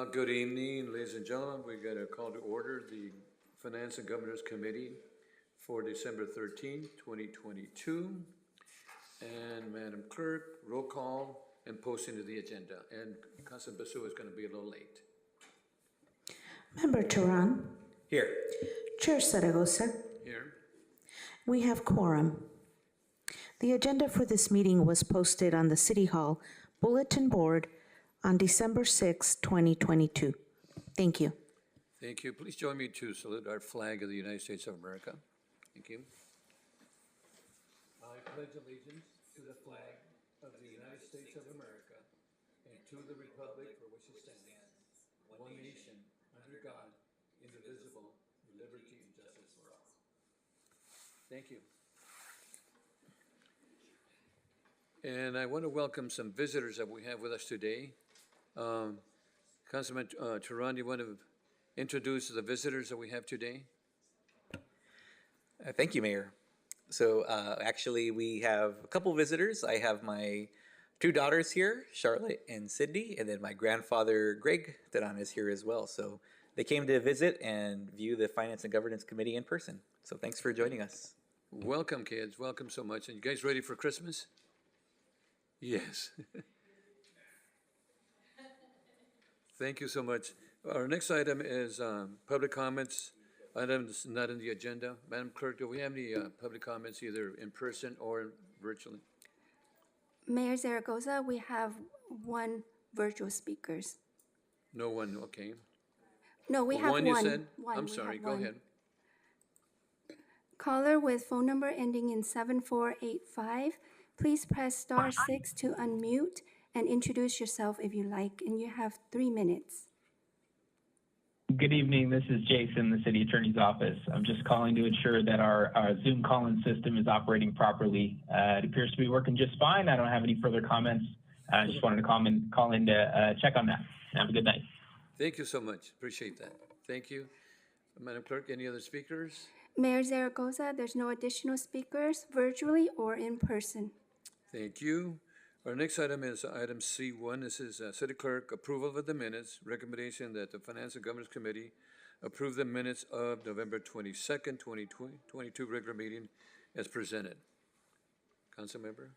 Good evening, ladies and gentlemen. We got a call to order the Finance and Governors Committee for December 13th, 2022. And Madam Clerk, roll call and posting of the agenda. And Councilman Basu is going to be a little late. Member Turan. Here. Chair Zaragoza. Here. We have quorum. The agenda for this meeting was posted on the City Hall bulletin board on December 6, 2022. Thank you. Thank you. Please join me to salute our flag of the United States of America. Thank you. I pledge allegiance to the flag of the United States of America and to the republic for which it stands, one nation, under God, indivisible, with liberty and justice for all. Thank you. And I want to welcome some visitors that we have with us today. Councilman Turan, you want to introduce the visitors that we have today? Thank you, Mayor. So actually, we have a couple visitors. I have my two daughters here, Charlotte and Sydney, and then my grandfather, Greg Teran, is here as well. So they came to visit and view the Finance and Governance Committee in person. So thanks for joining us. Welcome, kids. Welcome so much. And you guys ready for Christmas? Yes. Thank you so much. Our next item is public comments. Items not in the agenda. Madam Clerk, do we have any public comments either in person or virtually? Mayor Zaragoza, we have one virtual speakers. No one, okay. No, we have one. You said? One. I'm We sorry, have go one. ahead. Caller with phone number ending in 7485, please press star 6 to unmute and introduce yourself if you like, and you have 3 minutes. Good evening. This is Jason, the City Attorney's Office. I'm just calling to ensure that our Zoom call-in system is operating properly. It appears to be working just fine. I don't have any further comments. I just wanted to call in to check on that. Have a good night. Thank you so much. Appreciate that. Thank you. Madam Clerk, any other speakers? Mayor Zaragoza, there's no additional speakers, virtually or in person. Thank you. Our next item is item C1. This is City Clerk, approval of the minutes. Recommendation that the Finance and Governance Committee approve the minutes of November 22nd, 2022 regular meeting as presented. Council member?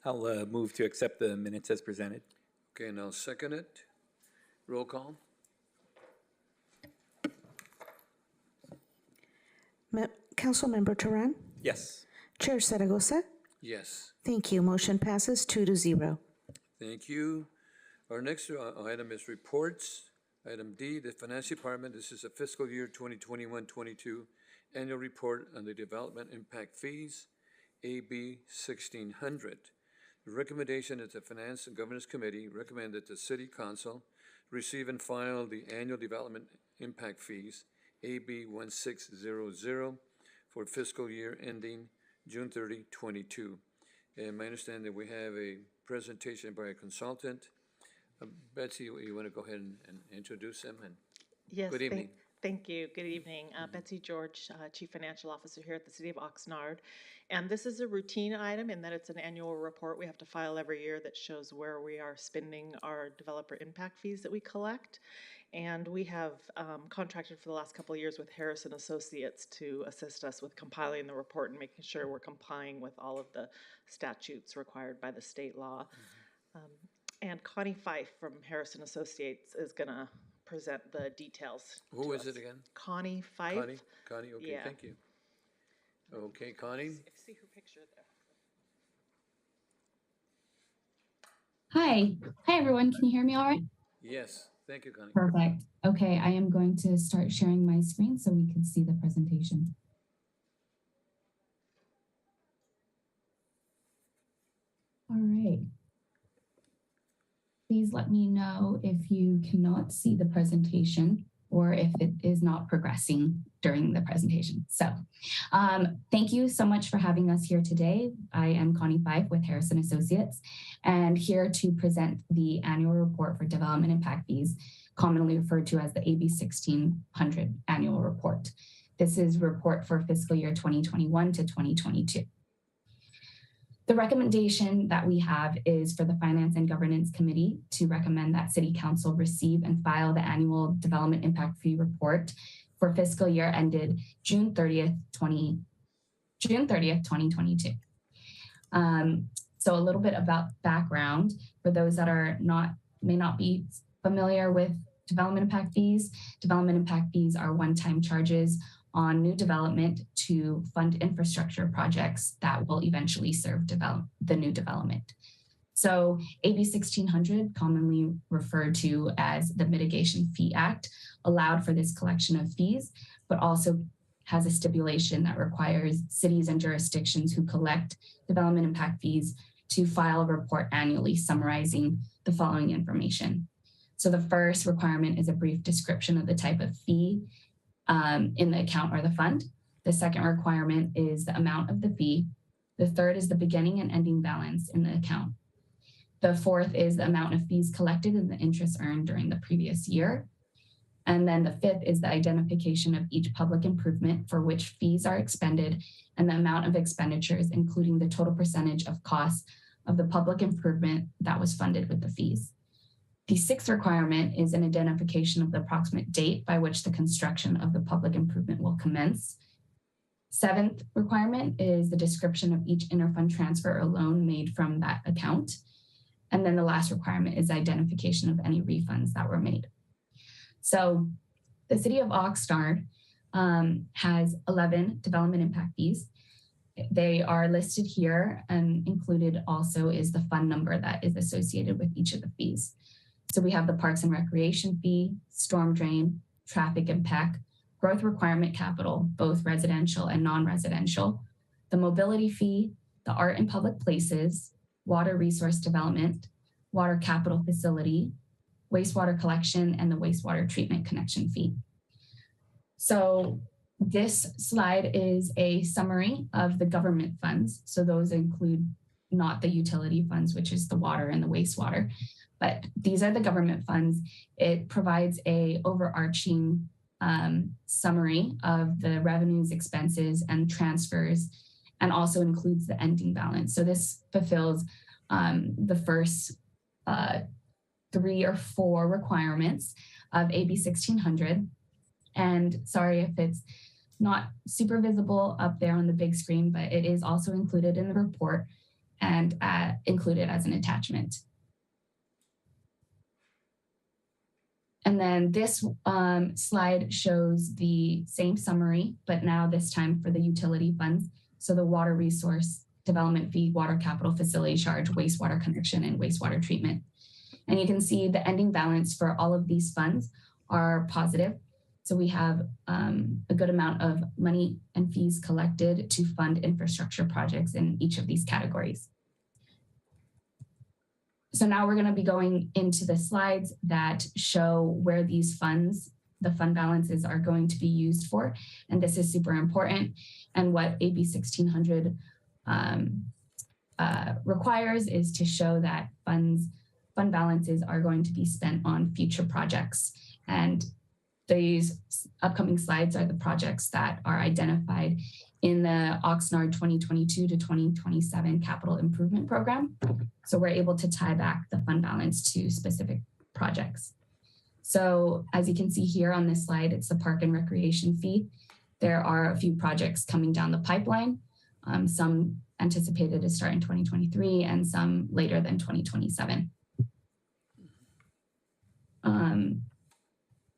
I'll move to accept the minutes as presented. Okay, and I'll second it. Roll call. Councilmember Turan. Yes. Chair Zaragoza. Yes. Thank you. Motion passes 2-0. Thank you. Our next item is reports. Item D, the Finance Department. This is a fiscal year 2021-22 annual report on the development impact fees, AB 1600. The recommendation is the Finance and Governance Committee recommend that the City Council receive and file the annual development impact fees, AB 1600, for fiscal year ending June 30, 22. And my understanding that we have a presentation by a consultant. Betsy, you want to go ahead and introduce them? And Yes. good evening. Thank you. Good evening. Betsy George, Chief Financial Officer here at the City of Oxnard. And this is a routine item in that it's an annual report we have to file every year that shows where we are spending our developer impact fees that we collect. And we have contracted for the last couple of years with Harrison Associates to assist us with compiling the report and making sure we're complying with all of the statutes required by the state law. And Connie Fife from Harrison Associates is going to present the details. Who is it again? Connie Fife. Connie, okay, Yeah. thank you. Okay, Connie? See her picture there. Hi. Hi, everyone. Can you hear me all right? Yes, thank you, Connie. Perfect. Okay, I am going to start sharing my screen so we can see the presentation. All right. Please let me know if you cannot see the presentation or if it is not progressing during the presentation. So thank you so much for having us here today. I am Connie Fife with Harrison Associates and here to present the annual report for development impact fees, commonly referred to as the AB 1600 annual report. This is a report for fiscal year 2021 to 2022. The recommendation that we have is for the Finance and Governance Committee to recommend that City Council receive and file the annual Development Impact Fee Report for fiscal year ended June 30th, 2022. So a little bit about background for those that may not be familiar with development impact fees. Development impact fees are one-time charges on new development to fund infrastructure projects that will eventually serve the new development. So AB 1600, commonly referred to as the Mitigation Fee Act, allowed for this collection of fees, but also has a stipulation that requires cities and jurisdictions who collect development impact fees to file a report annually summarizing the following information. So the first requirement is a brief description of the type of fee in the account or the fund. The second requirement is the amount of the fee. The third is the beginning and ending balance in the account. The fourth is the amount of fees collected and the interest earned during the previous year. And then the fifth is the identification of each public improvement for which fees are expended and the amount of expenditures, including the total percentage of costs of the public improvement that was funded with the fees. The sixth requirement is an identification of the approximate date by which the construction of the public improvement will commence. Seventh requirement is the description of each interfund transfer or loan made from that account. And then the last requirement is identification of any refunds that were made. So the city of Oxnard has 11 development impact fees. They are listed here, and included also is the fund number that is associated with each of the fees. So we have the Parks and Recreation fee, storm drain, traffic impact, growth requirement capital, both residential and non-residential, the mobility fee, the art and public places, water resource development, water capital facility, wastewater collection, and the wastewater treatment connection fee. So this slide is a summary of the government funds. So those include not the utility funds, which is the water and the wastewater, but these are the government funds. It provides a overarching summary of the revenues, expenses, and transfers, and also includes the ending balance. So this fulfills the first 3 or 4 requirements of AB 1600. And sorry if it's not super visible up there on the big screen, but it is also included in the report and included as an attachment. And then this slide shows the same summary, but now this time for the utility funds. So the water resource development fee, water capital facility charge, wastewater connection, and wastewater treatment. And you can see the ending balance for all of these funds are positive. So we have a good amount of money and fees collected to fund infrastructure projects in each of these categories. So now we're going to be going into the slides that show where these funds, the fund balances, are going to be used for. And this is super important. And what AB 1600 requires is to show that fund balances are going to be spent on future projects. And these upcoming slides are the projects that are identified in the Oxnard 2022 to 2027 capital improvement program. So we're able to tie back the fund balance to specific projects. So as you can see here on this slide, it's the park and recreation fee. There are a few projects coming down the pipeline, some anticipated to start in 2023 and some later than 2027.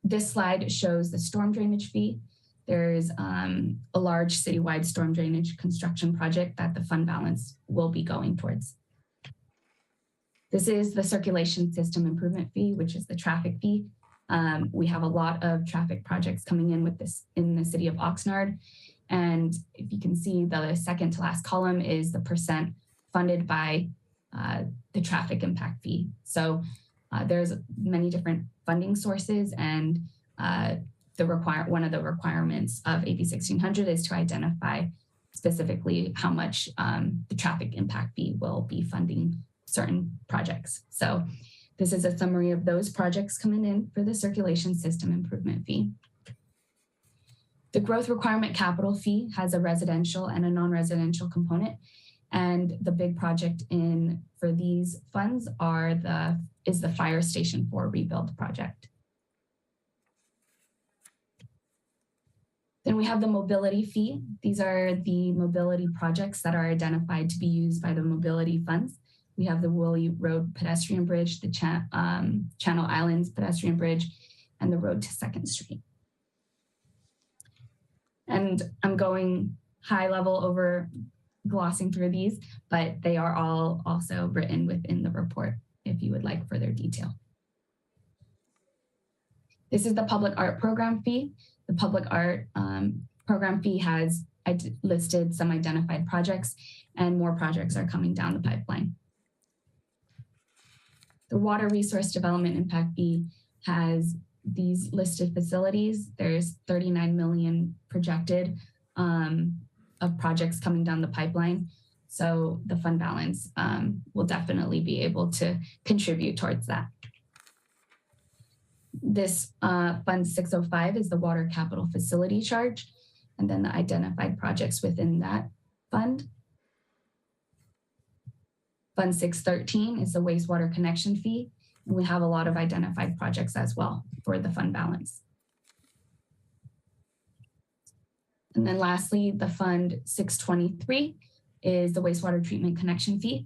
This slide shows the storm drainage fee. There's a large citywide storm drainage construction project that the fund balance will be going towards. This is the circulation system improvement fee, which is the traffic fee. We have a lot of traffic projects coming in with this in the city of Oxnard. And if you can see, the second to last column is the percent funded by the traffic impact fee. So there's many different funding sources, and one of the requirements of AB 1600 is to identify specifically how much the traffic impact fee will be funding certain projects. So this is a summary of those projects coming in for the circulation system improvement fee. The growth requirement capital fee has a residential and a non-residential component. And the big project for these funds is the Fire Station 4 rebuild project. Then we have the mobility fee. These are the mobility projects that are identified to be used by the mobility funds. We have the Willie Road pedestrian bridge, the Channel Islands pedestrian bridge, and the road to 2nd Street. And I'm going high level over glossing through these, but they are all also written within the report if you would like further detail. This is the public art program fee. The public art program fee has listed some identified projects, and more projects are coming down the pipeline. The water resource development impact fee has these listed facilities. There's 39 million projected of projects coming down the pipeline. So the fund balance will definitely be able to contribute towards that. This Fund 605 is the water capital facility charge, and then the identified projects within that fund. Fund 613 is the wastewater connection fee, and we have a lot of identified projects as well for the fund balance. And then lastly, the Fund 623 is the wastewater treatment connection fee.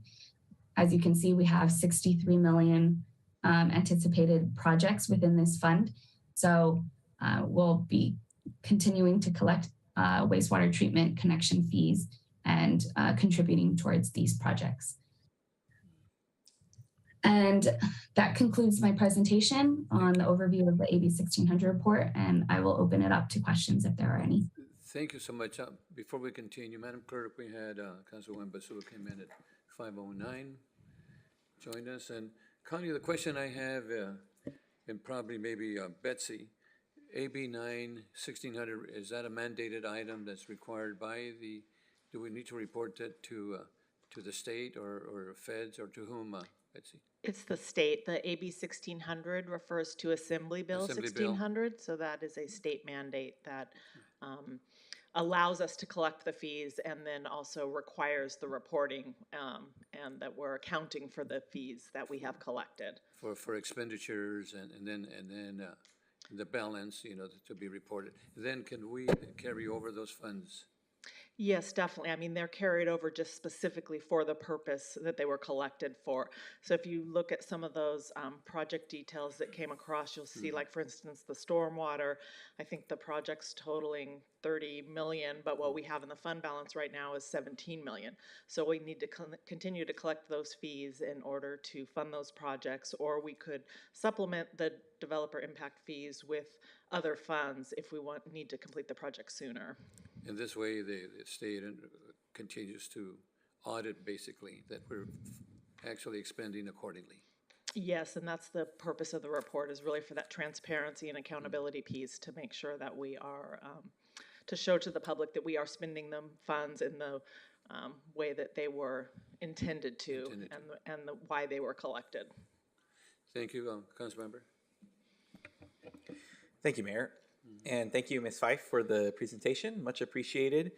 As you can see, we have 63 million anticipated projects within this fund. So we'll be continuing to collect wastewater treatment connection fees and contributing towards these projects. And that concludes my presentation on the overview of the AB 1600 report, and I will open it up to questions if there are any. Thank you so much. Before we continue, Madam Clerk, we had Councilwoman Basula came in at 5:09, joined us. And Connie, the question I have, and probably maybe Betsy, AB 1600, is that a mandated item that's required by do we need to report that to the state or feds, or to whom, Betsy? It's the state. The AB 1600 refers to Assembly Bill 1600, so that is a state mandate that allows us to collect the fees and then also requires the reporting and that we're accounting for the fees that we have collected. For expenditures and then the balance, to be reported. Then can we carry over those funds? Yes, definitely. I mean, they're carried over just specifically for the purpose that they were collected for. So if you look at some of those project details that came across, you'll see, like, for instance, the stormwater, I think the project's totaling 30 million, but what we have in the fund balance right now is 17 million. So we need to continue to collect those fees in order to fund those projects, or we could supplement the developer impact fees with other funds if we need to complete the project sooner. In this way, the state continues to audit, basically, that we're actually expending accordingly. Yes, and that's the purpose of the report, is really for that transparency and accountability piece, to make sure that we are, to show to the public that we are spending the funds in the way that they were intended to. And why they were collected. Thank you, Councilmember. Thank you, Mayor. And thank you, Ms. Fife, for the presentation. Much appreciated.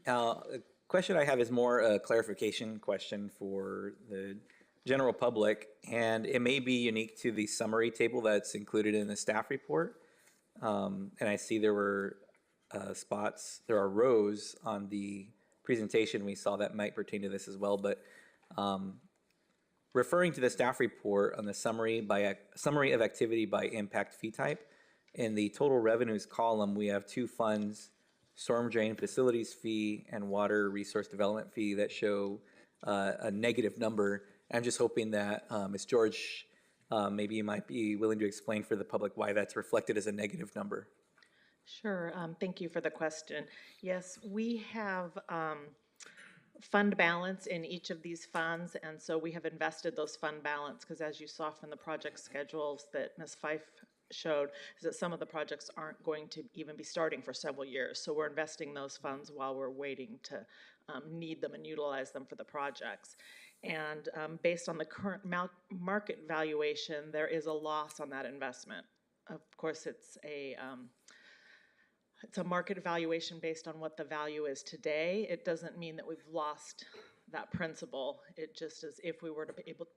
The question I have is more a clarification question for the general public, and it may be unique to the summary table that's included in the staff report. And I see there were there are rows on the presentation we saw that might pertain to this as well, but referring to the staff report on the summary of activity by impact fee type, in the total revenues column, we have two funds, storm drain facilities fee and water resource development fee, that show a negative number. I'm just hoping that Ms. George, maybe you might be willing to explain for the public why that's reflected as a negative number. Sure. Thank you for the question. Yes, we have fund balance in each of these funds, and so we have invested those fund balance because, as you saw from the project schedules that Ms. Fife showed, is that some of the projects aren't going to even be starting for several years. So we're investing those funds while we're waiting to need them and utilize them for the projects. And based on the current market valuation, there is a loss on that investment. Of course, it's a market valuation based on what the value is today. It doesn't mean that we've lost that principle. It just is, if we were to be able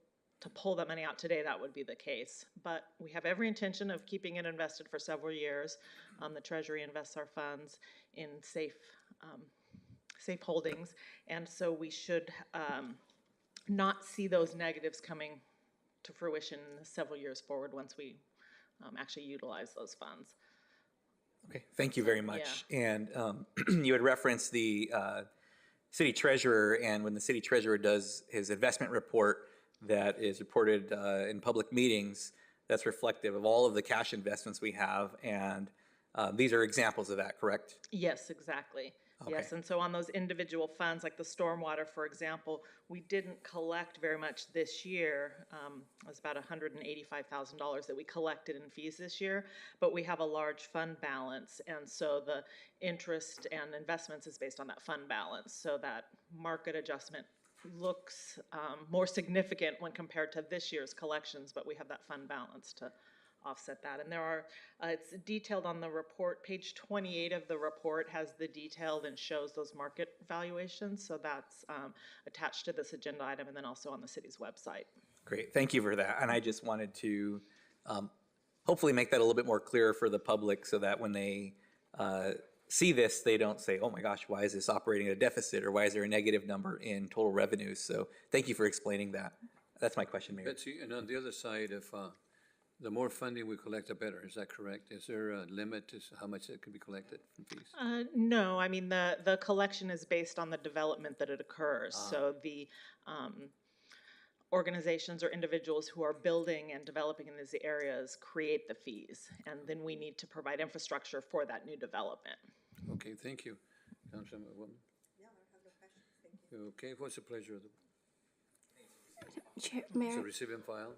to pull that money out today, that would be the case. But we have every intention of keeping it invested for several years. The Treasury invests our funds in safe holdings, and so we should not see those negatives coming to fruition several years forward once we actually utilize those funds. Okay, thank you very much. And you had referenced the city treasurer, and when the city treasurer does his investment report that is reported in public meetings, that's reflective of all of the cash investments we have, and these are examples of that, correct? Yes, exactly. Okay. Yes, and so on those individual funds, like the stormwater, for example, we didn't collect very much this year. It was about $185,000 that we collected in fees this year, but we have a large fund balance, and so the interest and investments is based on that fund balance. So that market adjustment looks more significant when compared to this year's collections, but we have that fund balance to offset that. And there are, it's detailed on the report, page 28 of the report has the detailed and shows those market valuations. So that's attached to this agenda item and then also on the city's website. Great, thank you for that. And I just wanted to hopefully make that a little bit more clear for the public so that when they see this, they don't say, oh my gosh, why is this operating at a deficit, or why is there a negative number in total revenues? So thank you for explaining that. That's my question, Mayor. Betsy, and on the other side, if the more funding we collect, the better. Is that correct? Is there a limit to how much that can be collected from fees? No, I mean, the collection is based on the development that it occurs. So the organizations or individuals who are building and developing in these areas create the fees, and then we need to provide infrastructure for that new development. Okay, thank you. Councilwoman? No, I have no questions. Thank you. Okay, what's the pleasure of the, Chair, so Mayor, receive and file?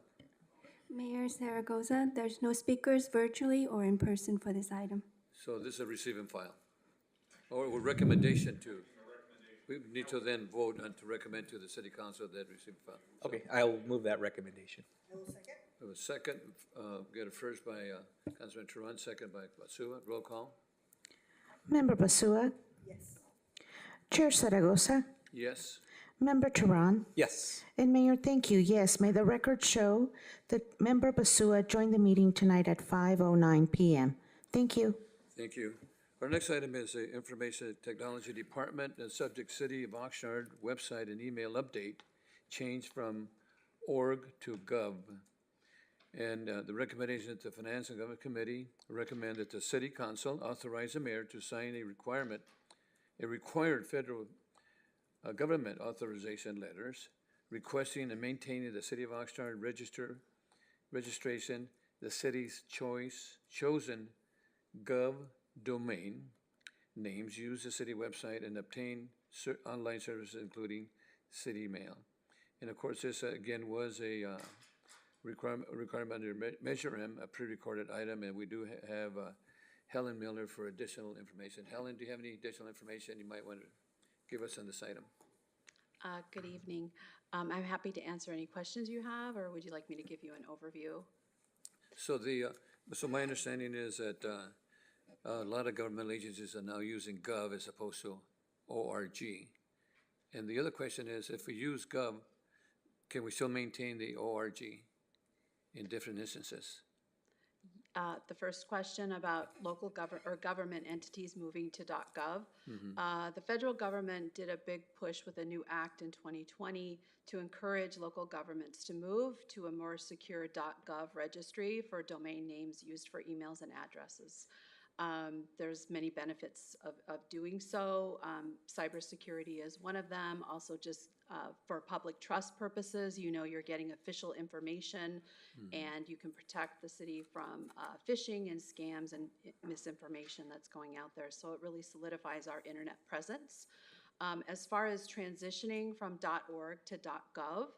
Mayor Zaragoza, there's no speakers virtually or in person for this item. So this is a receive and file? Or a recommendation to? We need to then vote and to recommend to the city council that receive and file. So, Okay, I'll move that recommendation. I will second. we have a second, get it first by Councilman Turan, second by Basua. Roll call? Member Basua, Yes. Chair Zaragoza, Yes? Member Turan, Yes. and Mayor, thank you. Yes, may the record show that Member Basua joined the meeting tonight at 5:09 p.m. Thank you. Thank you. Our next item is the Information Technology Department, the subject City of Oxnard website and email update, change from org to gov. And the recommendation of the Finance and Government Committee recommend that the City Council authorize the mayor to sign a required federal government authorization letters requesting and maintaining the City of Oxnard registration, the city's chosen gov domain names, use the city website, and obtain online services including city mail. And of course, this again was a requirement under Measure M, a pre-recorded item, and we do have Helen Miller for additional information. Helen, do you have any additional information you might want to give us on this item? Good evening. I'm happy to answer any questions you have, or would you like me to give you an overview? So so my understanding is that a lot of governmental agencies are now using gov as opposed to org. And the other question is, if we use gov, can we still maintain the org in different instances? The first question about local government entities moving to .gov. The federal government did a big push with a new act in 2020 to encourage local governments to move to a more secure .gov registry for domain names used for emails and addresses. There's many benefits of doing so. Cybersecurity is one of them. Also, just for public trust purposes, you know, you're getting official information, and you can protect the city from phishing and scams and misinformation that's going out there. So it really solidifies our internet presence. As far as transitioning from .org to .gov,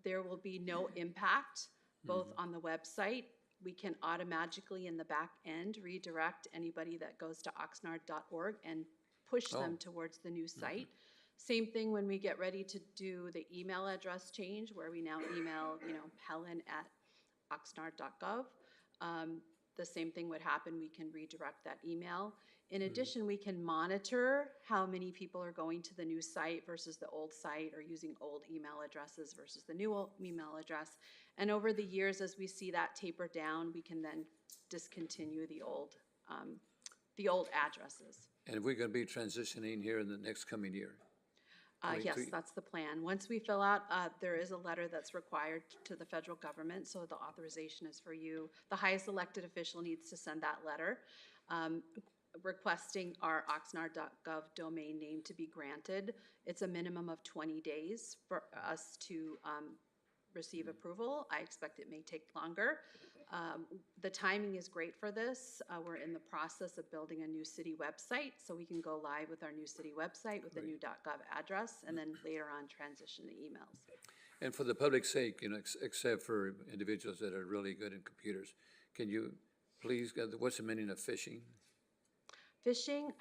there will be no impact both on the website. We can automatically in the back end redirect anybody that goes to oxnard.org and push them towards the new site. Same thing when we get ready to do the email address change, where we now email, you know, helen@oxnard.gov. The same thing would happen. We can redirect that email. In addition, we can monitor how many people are going to the new site versus the old site, or using old email addresses versus the new email address. And over the years, as we see that taper down, we can then discontinue the old addresses. And we're going to be transitioning here in the next coming year. Yes, that's the plan. Once we fill out, there is a letter that's required to the federal government, so the authorization is for you. The highest elected official needs to send that letter requesting our oxnard.gov domain name to be granted. It's a minimum of 20 days for us to receive approval. I expect it may take longer. The timing is great for this. We're in the process of building a new city website, so we can go live with our new city website with the new .gov address, and then later on transition to emails. And for the public's sake, except for individuals that are really good in computers, can you please, what's the meaning of phishing? Phishing,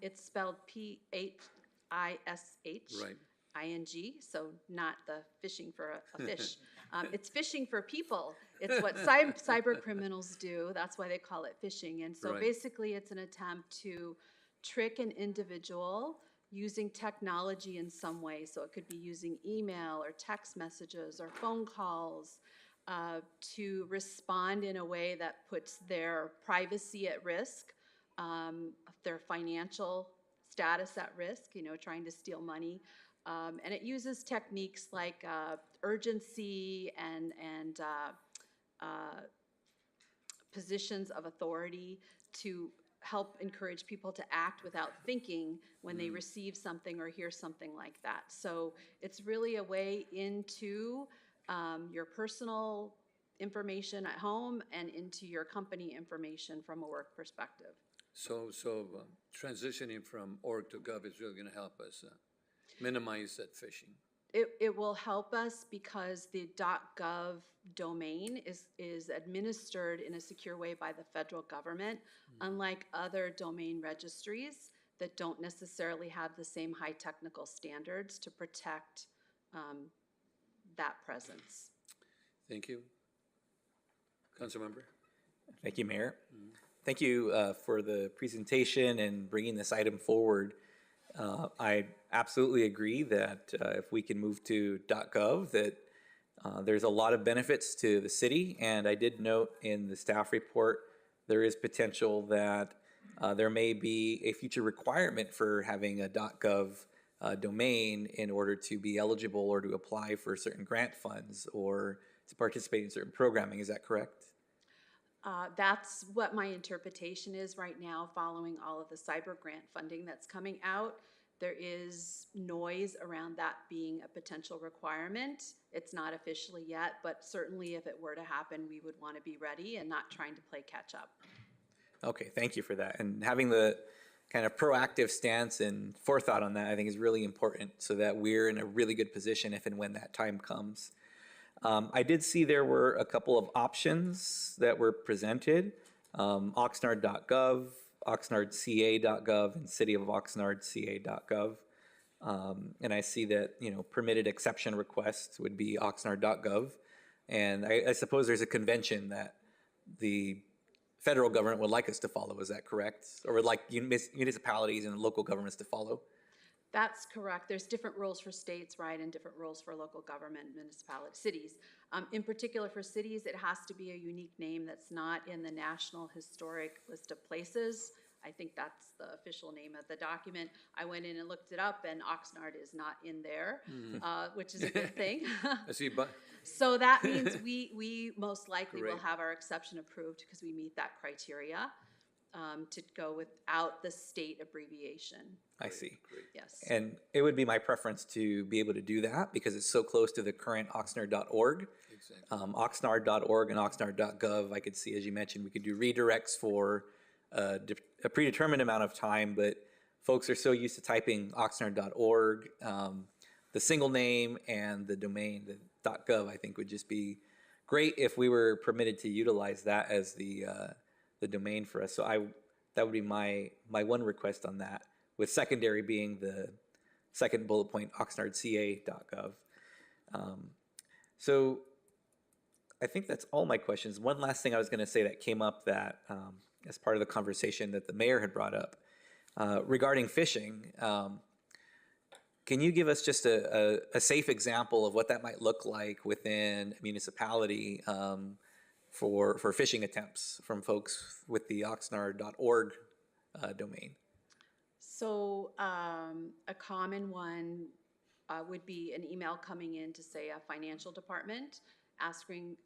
it's spelled Phish. Right. ING, so not the fishing for a fish. It's phishing for people. It's what cyber criminals do. That's why they call it phishing. And so basically it's an attempt to trick an individual using technology in some way. So it could be using email or text messages or phone calls to respond in a way that puts their privacy at risk, their financial status at risk, trying to steal money. And it uses techniques like urgency and positions of authority to help encourage people to act without thinking when they receive something or hear something like that. So it's really a way into your personal information at home and into your company information from a work perspective. So transitioning from org to gov is really going to help us minimize that phishing. It will help us because the .gov domain is administered in a secure way by the federal government, unlike other domain registries that don't necessarily have the same high technical standards to protect that presence. Thank you. Councilmember? Thank you, Mayor. Thank you for the presentation and bringing this item forward. I absolutely agree that if we can move to .gov, that there's a lot of benefits to the city. And I did note in the staff report, there is potential that there may be a future requirement for having a .gov domain in order to be eligible or to apply for certain grant funds or to participate in certain programming. Is that correct? That's what my interpretation is right now, following all of the cyber grant funding that's coming out. There is noise around that being a potential requirement. It's not officially yet, but certainly if it were to happen, we would want to be ready and not trying to play catch up. Okay, thank you for that. And having the kind of proactive stance and forethought on that, I think is really important so that we're in a really good position if and when that time comes. I did see there were a couple of options that were presented, oxnard.gov, oxnardca.gov, and cityofOxnardca.gov. And I see that, permitted exception requests would be oxnard.gov. And I suppose there's a convention that the federal government would like us to follow. Is that correct? Or would like municipalities and local governments to follow? That's correct. There's different rules for states, right, and different rules for local government, municipalities, cities. In particular for cities, it has to be a unique name that's not in the National Historic List of Places. I think that's the official name of the document. I went in and looked it up, and Oxnard is not in there, which is a good thing. I see, but so that means we most likely will have our exception approved because we meet that criteria to go without the state abbreviation. I see. Yes. And it would be my preference to be able to do that because it's so close to the current oxnard.org. exactly. Oxnard.org and oxnard.gov, I could see, as you mentioned, we could do redirects for a predetermined amount of time, but folks are so used to typing oxnard.org, the single name and the domain, the .gov, I think would just be great if we were permitted to utilize that as the domain for us. So that would be my one request on that, with secondary being the second bullet point, oxnardca.gov. So I think that's all my questions. One last thing I was going to say that came up that as part of the conversation that the mayor had brought up Regarding fishing, can you give us just a safe example of what that might look like within a municipality for phishing attempts from folks with the oxnard.org domain? So a common one would be an email coming in to say a financial department asking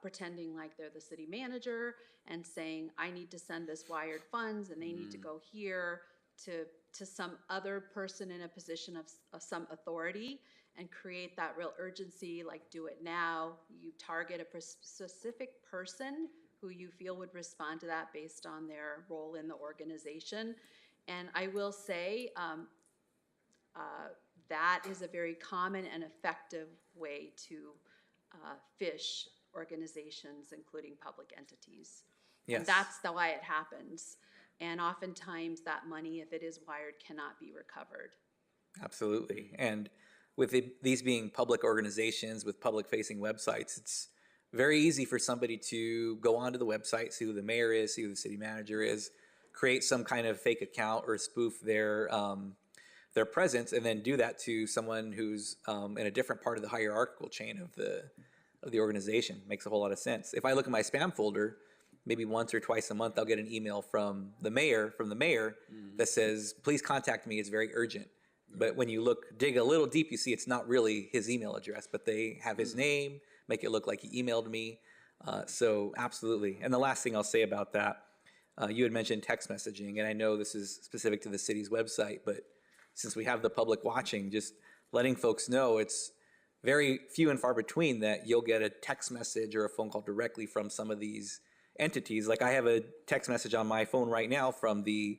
pretending like they're the city manager and saying, I need to send this wired funds and they need to go here to some other person in a position of some authority, and create that real urgency, like do it now. You target a specific person who you feel would respond to that based on their role in the organization. And I will say that is a very common and effective way to phish organizations, including public entities. Yes. And that's why it happens. And oftentimes that money, if it is wired, cannot be recovered. Absolutely. And with these being public organizations with public-facing websites, it's very easy for somebody to go onto the website, see who the mayor is, see who the city manager is, create some kind of fake account or spoof their presence, and then do that to someone who's in a different part of the hierarchical chain of the organization. Makes a whole lot of sense. If I look at my spam folder, maybe once or twice a month, I'll get an email from the mayor that says, please contact me, it's very urgent. But when you dig a little deep, you see it's not really his email address, but they have his name, make it look like he emailed me. So absolutely. And the last thing I'll say about that, you had mentioned text messaging, and I know this is specific to the city's website, but since we have the public watching, just letting folks know it's very few and far between that you'll get a text message or a phone call directly from some of these entities. Like I have a text message on my phone right now from the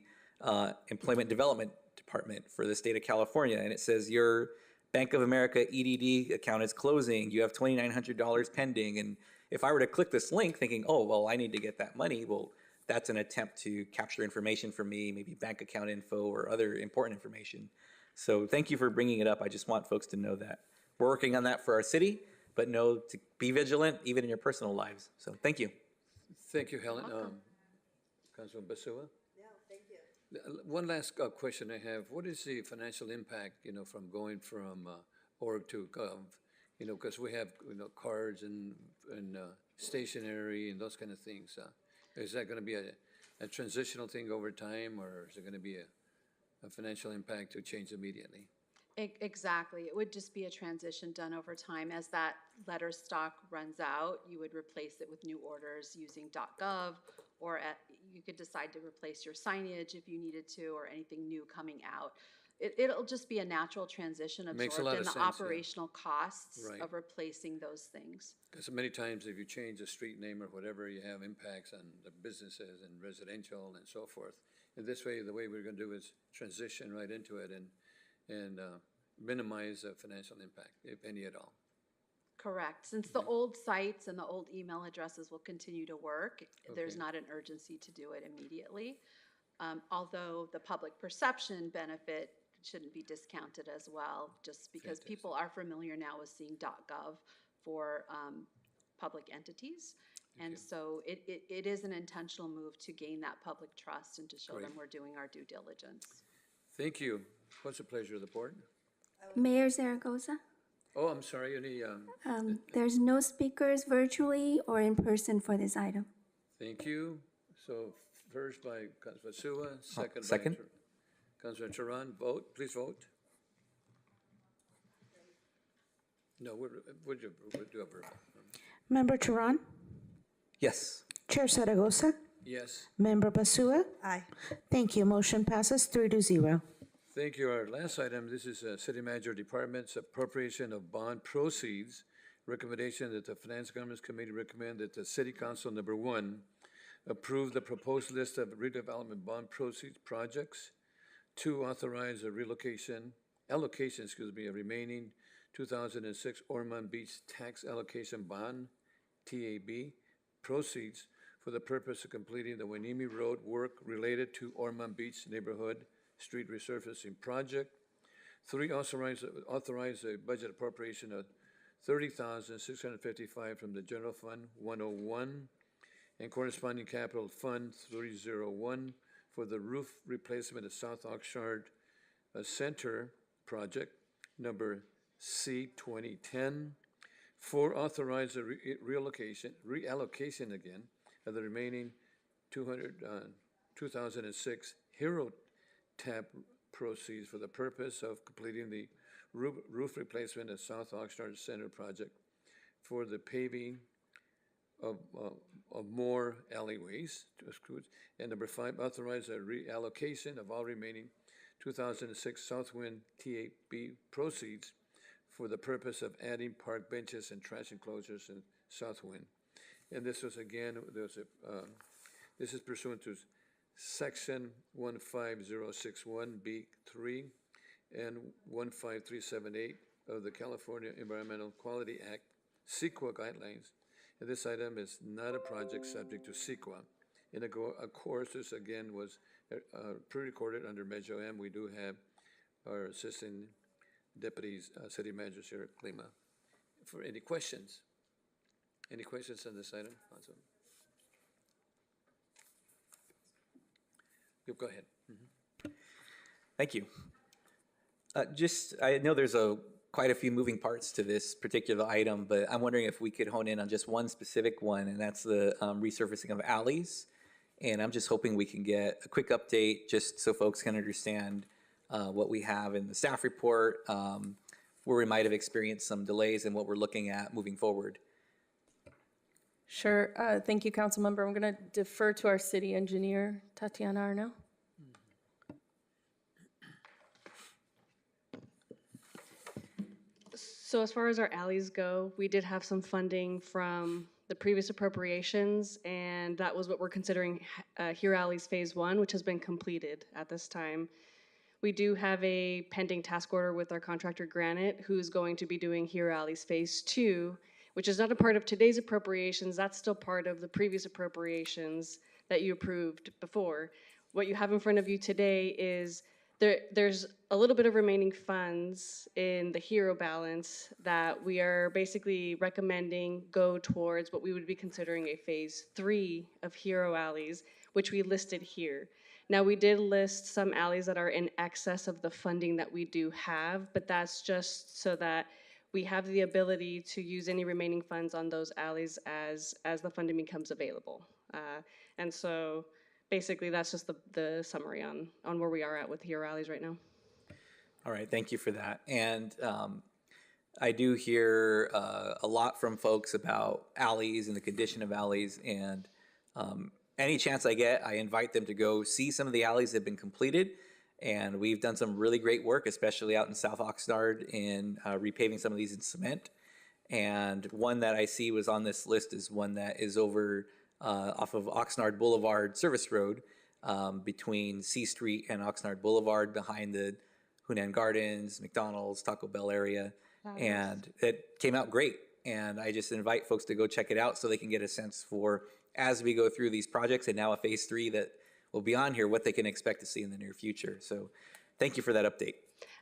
Employment Development Department for the state of California, and it says your Bank of America EDD account is closing. You have $2,900 pending. And if I were to click this link thinking, oh, well, I need to get that money, well, that's an attempt to capture information from me, maybe bank account info or other important information. So thank you for bringing it up. I just want folks to know that. We're working on that for our city, but know to be vigilant even in your personal lives. So thank you. Thank you, Helen. Councilman Basua? No, thank you. One last question I have. What is the financial impact, from going from org to gov? Because we have, cards and stationery and those kind of things. Is that going to be a transitional thing over time, or is it going to be a financial impact to change immediately? Exactly. It would just be a transition done over time. As that letter stock runs out, you would replace it with new orders using .gov, or you could decide to replace your signage if you needed to, or anything new coming out. It'll just be a natural transition absorbed in the operational costs of replacing those things. Because many times if you change a street name or whatever, you have impacts on the businesses and residential and so forth. And this way, the way we're going to do is transition right into it and minimize the financial impact, if any at all. Correct. Since the old sites and the old email addresses will continue to work, there's not an urgency to do it immediately. Although the public perception benefit shouldn't be discounted as well, just because people are familiar now with seeing .gov for public entities. And so it is an intentional move to gain that public trust and to show them we're doing our due diligence. Thank you. What's the pleasure of the board? Mayor Zaragoza? Oh, I'm sorry, any, There's no speakers virtually or in person for this item. thank you. So first by Councilor Sua, second by second. Councilor Turan. Vote, please vote. No, we'll do a verbal. Member Turan, Yes. Chair Zaragoza, Yes, Member Basua. Aye. Thank you. Motion passes 3-0. thank you. Our last item, this is City Manager Department's appropriation of bond proceeds. Recommendation that the Finance Governance Committee recommend that the City Council, number one, approve the proposed list of redevelopment bond proceeds projects. Two, authorize a allocation, of remaining 2006 Ormond Beach Tax Allocation Bond, TAB, proceeds for the purpose of completing the Wenimi Road work related to Ormond Beach Neighborhood Street Resurfacing Project. Three, authorize a budget appropriation of $30,655 from the General Fund 101 and corresponding Capital Fund 301 for the roof replacement of South Oxnard Center project, number C 2010. 4, authorize the reallocation again of the remaining 2006 Hero TAP proceeds for the purpose of completing the roof replacement of South Oxnard Center project for the paving of more alleyways. And number 5, authorize a reallocation of all remaining 2006 Southwind TAB proceeds for the purpose of adding park benches and trash enclosures in Southwind. And this was again, this is pursuant to Section 15061B3 and 15378 of the California Environmental Quality Act, CEQA guidelines. And this item is not a project subject to CEQA. And of course, this again was pre-recorded under Measure M. We do have our assistant deputies, city managers here at Klima. For any questions? Any questions on this item? Awesome. Go ahead. Thank you. I know there's quite a few moving parts to this particular item, but I'm wondering if we could hone in on just one specific one, and that's the resurfacing of alleys. And I'm just hoping we can get a quick update just so folks can understand what we have in the staff report, where we might have experienced some delays and what we're looking at moving forward. Sure. Thank you, council member. I'm going to defer to our city engineer, Tatiana Arno. So as far as our alleys go, we did have some funding from the previous appropriations, and that was what we're considering Hero Alleys Phase 1, which has been completed at this time. We do have a pending task order with our contractor Granite, who's going to be doing Hero Alleys Phase 2, which is not a part of today's appropriations. That's still part of the previous appropriations that you approved before. What you have in front of you today is there's a little bit of remaining funds in the Hero balance that we are basically recommending go towards what we would be considering a Phase 3 of Hero Alleys, which we listed here. Now, we did list some alleys that are in excess of the funding that we do have, but that's just so that we have the ability to use any remaining funds on those alleys as the funding becomes available. And so basically that's just the summary on where we are at with Hero Alleys right now. All right, thank you for that. And I do hear a lot from folks about alleys and the condition of alleys, and any chance I get, I invite them to go see some of the alleys that have been completed. And we've done some really great work, especially out in South Oxnard, in repaving some of these in cement. And one that I see was on this list is one that is over off of Oxnard Boulevard Service Road, between C Street and Oxnard Boulevard, behind the Hunan Gardens, McDonald's, Taco Bell area. And it came out great. And I just invite folks to go check it out so they can get a sense for, as we go through these projects, and now a Phase 3 that will be on here, what they can expect to see in the near future. So thank you for that update.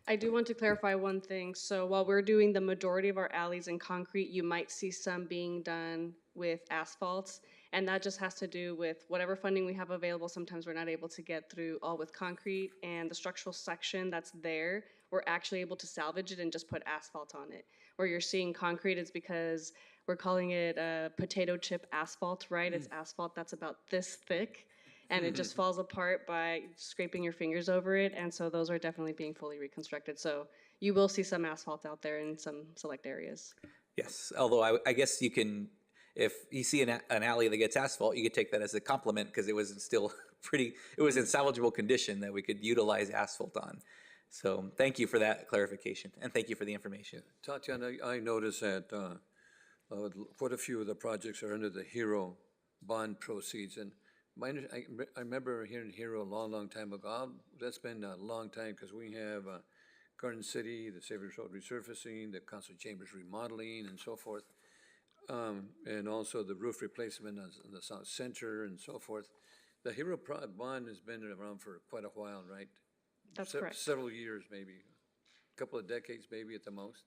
I do want to clarify one thing. So while we're doing the majority of our alleys in concrete, you might see some being done with asphalts. And that just has to do with whatever funding we have available. Sometimes we're not able to get through all with concrete, and the structural section that's there, we're actually able to salvage it and just put asphalt on it. Where you're seeing concrete is because we're calling it potato chip asphalt, right? It's asphalt that's about this thick, and it just falls apart by scraping your fingers over it. And so those are definitely being fully reconstructed. So you will see some asphalt out there in some select areas. Yes, although I guess you can, if you see an alley that gets asphalt, you could take that as a compliment, because it was still it was in salvageable condition that we could utilize asphalt on. So thank you for that clarification, and thank you for the information. Tatiana, I noticed that quite a few of the projects are under the Hero bond proceeds, and I remember hearing Hero a long time ago. That's been a long time, because we have Garden City, the Savers Road resurfacing, the Council Chambers remodeling, and so forth, and also the roof replacement on the South Center and so forth. The Hero bond has been around for quite a while, right? That's correct. Several years, maybe. A couple of decades, maybe at the most.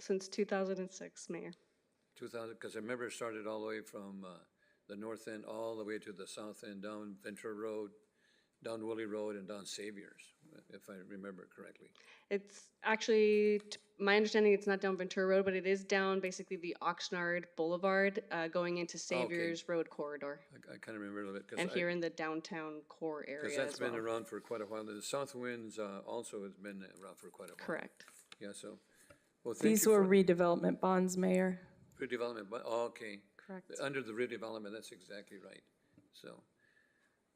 Since 2006, Mayor. 2000, because I remember it started all the way from the north end all the way to the south end, down Ventura Road, down Willie Road and down Saviors, if I remember correctly. It's actually, my understanding, it's not down Ventura Road, but it is down basically the Oxnard Boulevard, going into Saviors Road corridor. I kind of remember a little bit. And here in the downtown core area Because that's as well. been around for quite a while. The South Winds also has been around for quite a while. Correct. Yeah, so, well, thank These you were for redevelopment bonds, Mayor. redevelopment, but, okay. Correct. Under the redevelopment, that's exactly right. So,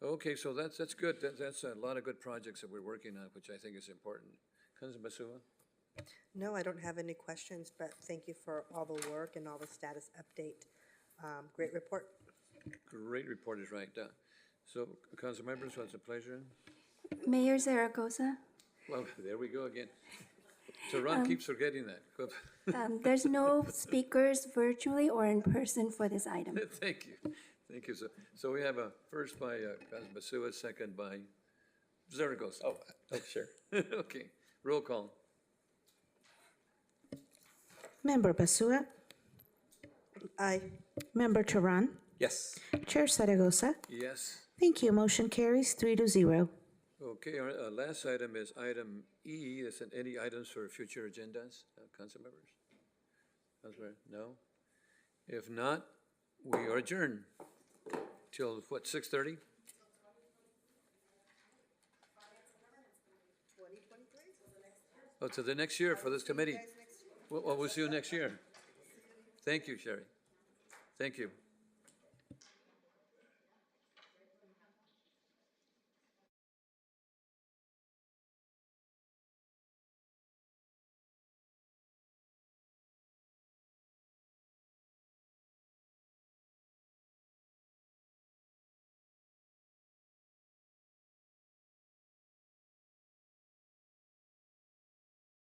okay, so that's good. That's a lot of good projects that we're working on, which I think is important. Councilman Basua? No, I don't have any questions, but thank you for all the work and all the status update. Great report. Great report is right. So, council members, what's a pleasure? Mayor Zaragoza, Well, there we go again. So Ron keeps forgetting that. there's no speakers virtually or in person for this item. Thank you. Thank you. So we have a first by Councilman Basua, second by Zaragoza. Oh, sure. Okay, roll call. Member Basua, Aye. Member Turan, Yes. Chair Zaragoza. Yes. Thank you. Motion carries 3-0. Okay, our last item is item E. Is it any items for future agendas, council members? Councilor, no? If not, we are adjourned till what, 6:30? Oh, to the next year for this committee. Well, we'll see you next year. Thank you, Sherry. Thank you.